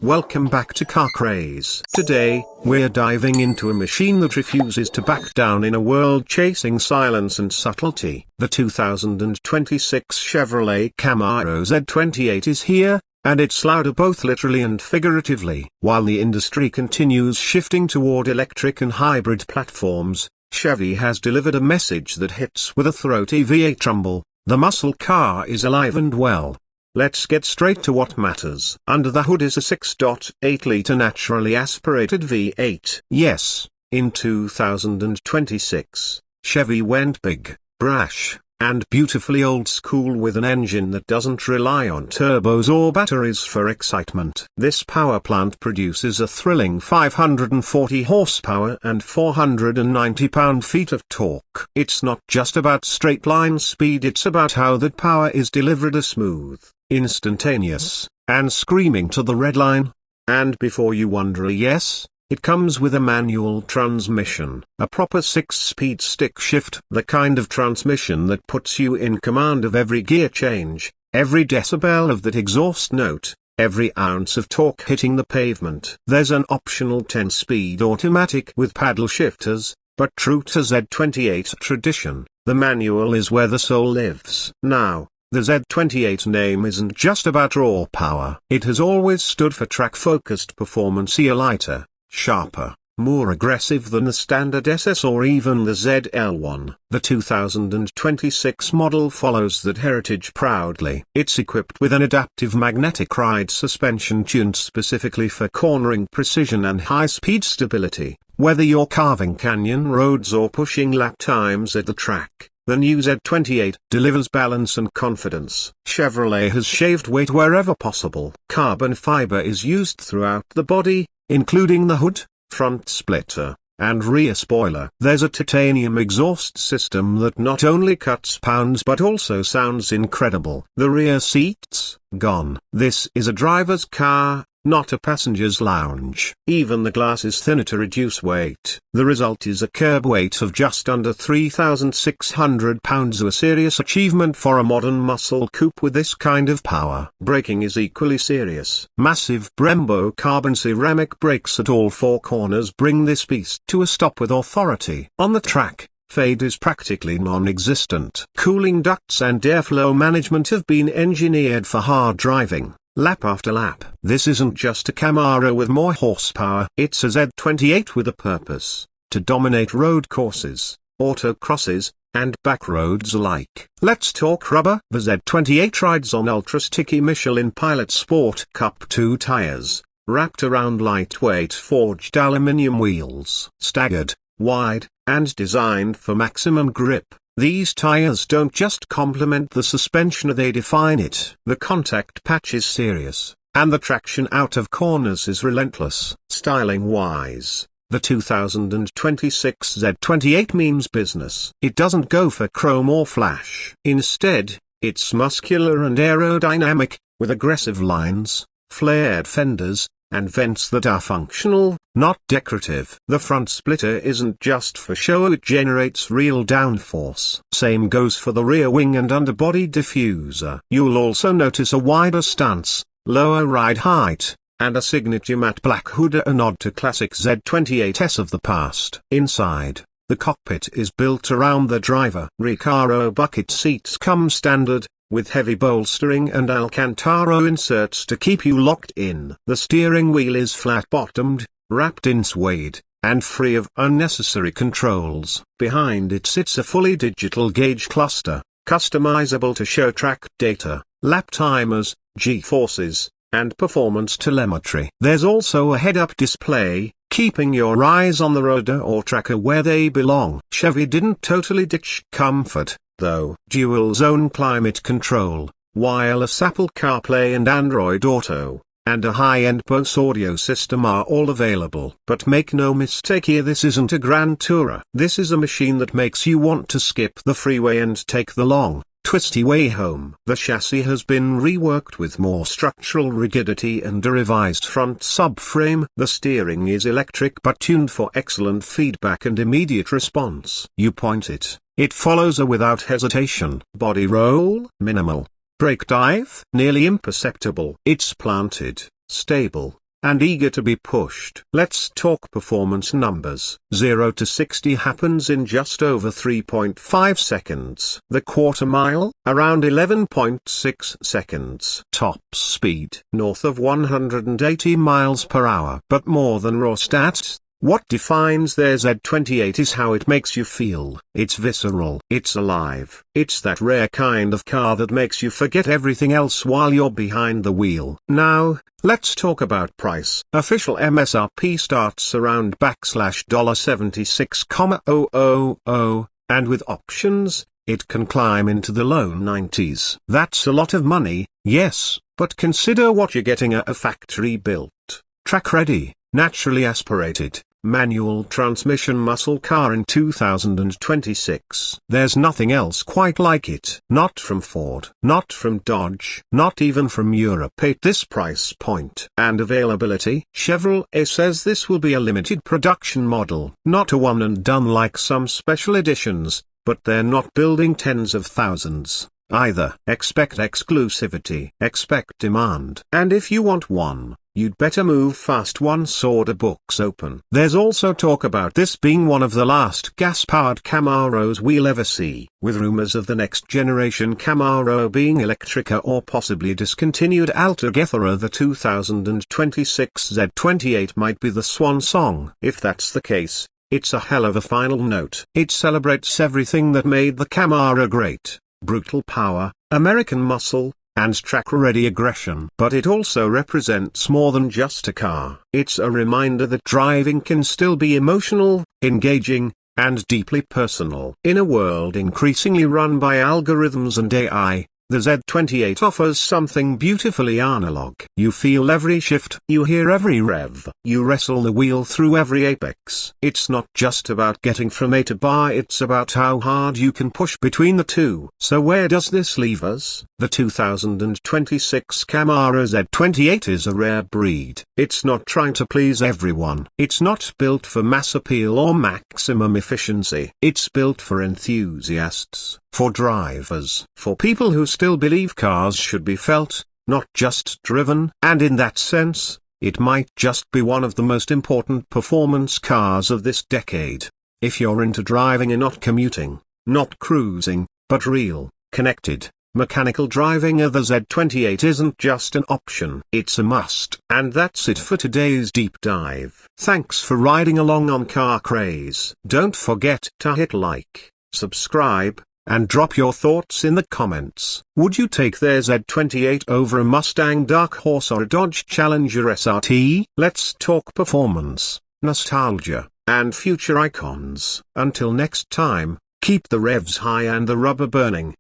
Welcome back to Car Craze. Today, we're diving into a machine that refuses to back down in a world chasing silence and subtlety. The 2026 Chevrolet Camaro Z28 is here, and it's louder both literally and figuratively. While the industry continues shifting toward electric and hybrid platforms, Chevy has delivered a message that hits with a throaty V8 rumble. The muscle car is alive and well. Let's get straight to what matters. Under the hood is a 6.8-liter naturally aspirated V8. Yes, in 2026, Chevy went big, brash, and beautifully old school with an engine that doesn't rely on turbos or batteries for excitement. This power plant produces a thrilling 540 horsepower and 490 pound-feet of torque. It's not just about straight-line speed, it's about how that power is delivered smooth, instantaneous, and screaming to the red line. And before you wonder, yes, it comes with a manual transmission, a proper 6-speed stick shift, the kind of transmission that puts you in command of every gear change, every decibel of that exhaust note, every ounce of torque hitting the pavement. There's an optional 10-speed automatic with paddle shifters, but true to Z28 tradition, the manual is where the soul lives. Now, the Z28 name isn't just about raw power. It has always stood for track-focused performance, lighter, sharper, more aggressive than the standard SS or even the ZL1. The 2026 model follows that heritage proudly. It's equipped with an adaptive magnetic ride suspension tuned specifically for cornering precision and high-speed stability. Whether you're carving canyon roads or pushing lap times at the track, the new Z28 delivers balance and confidence. Chevrolet has shaved weight wherever possible. Carbon fiber is used throughout the body, including the hood, front splitter, and rear spoiler. There's a titanium exhaust system that not only cuts pounds but also sounds incredible. The rear seats, gone. This is a driver's car, not a passenger's lounge. Even the glass is thinner to reduce weight. The result is a curb weight of just under 3,600 pounds, a serious achievement for a modern muscle coupe with this kind of power. Braking is equally serious. Massive Brembo carbon ceramic brakes at all four corners bring this beast to a stop with authority. On the track, fade is practically non-existent. Cooling ducts and airflow management have been engineered for hard driving, lap after lap. This isn't just a Camaro with more horsepower, it's a Z28 with a purpose: to dominate road courses, autocrosses, and back roads alike. Let's talk rubber. The Z28 rides on ultra-sticky Michelin Pilot Sport Cup 2 tires, wrapped around lightweight forged aluminium wheels. Staggered, wide, and designed for maximum grip, these tires don't just complement the suspension, they define it. The contact patch is serious, and the traction out of corners is relentless. Styling-wise, the 2026 Z28 means business. It doesn't go for chrome or flash. Instead, it's muscular and aerodynamic, with aggressive lines, flared fenders, and vents that are functional, not decorative. The front splitter isn't just for show, it generates real downforce. Same goes for the rear wing and underbody diffuser. You'll also notice a wider stance, lower ride height, and a signature matte black hood, a nod to classic Z28s of the past. Inside, the cockpit is built around the driver. Recaro bucket seats come standard, with heavy bolstering and Alcantara inserts to keep you locked in. The steering wheel is flat-bottomed, wrapped in suede, and free of unnecessary controls. Behind it sits a fully digital gauge cluster, customizable to show track data, lap timers, G-forces, and performance telemetry. There's also a head-up display, keeping your eyes on the road or tracker where they belong. Chevy didn't totally ditch comfort, though. Dual zone climate control, wireless Apple CarPlay and Android Auto, and a high-end Bose audio system are all available. But make no mistake here, this isn't a grand tourer. This is a machine that makes you want to skip the freeway and take the long, twisty way home. The chassis has been reworked with more structural rigidity and a revised front subframe. The steering is electric but tuned for excellent feedback and immediate response. You point it, it follows without hesitation. Body roll, minimal. Brake dive, nearly imperceptible. It's planted, stable, and eager to be pushed. Let's talk performance numbers. 0 to 60 happens in just over 3.5 seconds. The quarter mile, around 11.6 seconds. Top speed, north of 180 miles per hour. But more than raw stats, what defines their Z28 is how it makes you feel. It's visceral. It's alive. It's that rare kind of car that makes you forget everything else while you're behind the wheel. Now, let's talk about price. Official MSRP starts around $76,000, and with options, it can climb into the low 90s. That's a lot of money, yes, but consider what you're getting: a factory-built, track-ready, naturally aspirated, manual transmission muscle car in 2026. There's nothing else quite like it. Not from Ford, not from Dodge, not even from Europe. At this price point and availability, Chevrolet says this will be a limited production model, not a one and done like some special editions, but they're not building tens of thousands either. Expect exclusivity, expect demand. And if you want one, you'd better move fast once order books open. There's also talk about this being one of the last gas-powered Camaros we'll ever see, with rumors of the next generation Camaro being electrica or possibly discontinued altogether. The 2026 Z28 might be the swan song. If that's the case, it's a hell of a final note. It celebrates everything that made the Camaro great: brutal power, American muscle, and track-ready aggression. But it also represents more than just a car. It's a reminder that driving can still be emotional, engaging, and deeply personal. In a world increasingly run by algorithms and AI, the Z28 offers something beautifully analog. You feel every shift, you hear every rev, you wrestle the wheel through every apex. It's not just about getting from A to B, it's about how hard you can push between the two. So where does this leave us? The 2026 Camaro Z28 is a rare breed. It's not trying to please everyone. It's not built for mass appeal or maximum efficiency. It's built for enthusiasts, for drivers, for people who still believe cars should be felt, not just driven. And in that sense, it might just be one of the most important performance cars of this decade. If you're into driving and not commuting, not cruising, but real, connected, mechanical driving, the Z28 isn't just an option, it's a must. And that's it for today's deep dive. Thanks for riding along on Car Craze. Don't forget to hit like, subscribe, and drop your thoughts in the comments. Would you take their Z28 over a Mustang Dark Horse or a Dodge Challenger SRT? Let's talk performance, nostalgia, and future icons. Until next time, keep the revs high and the rubber burning.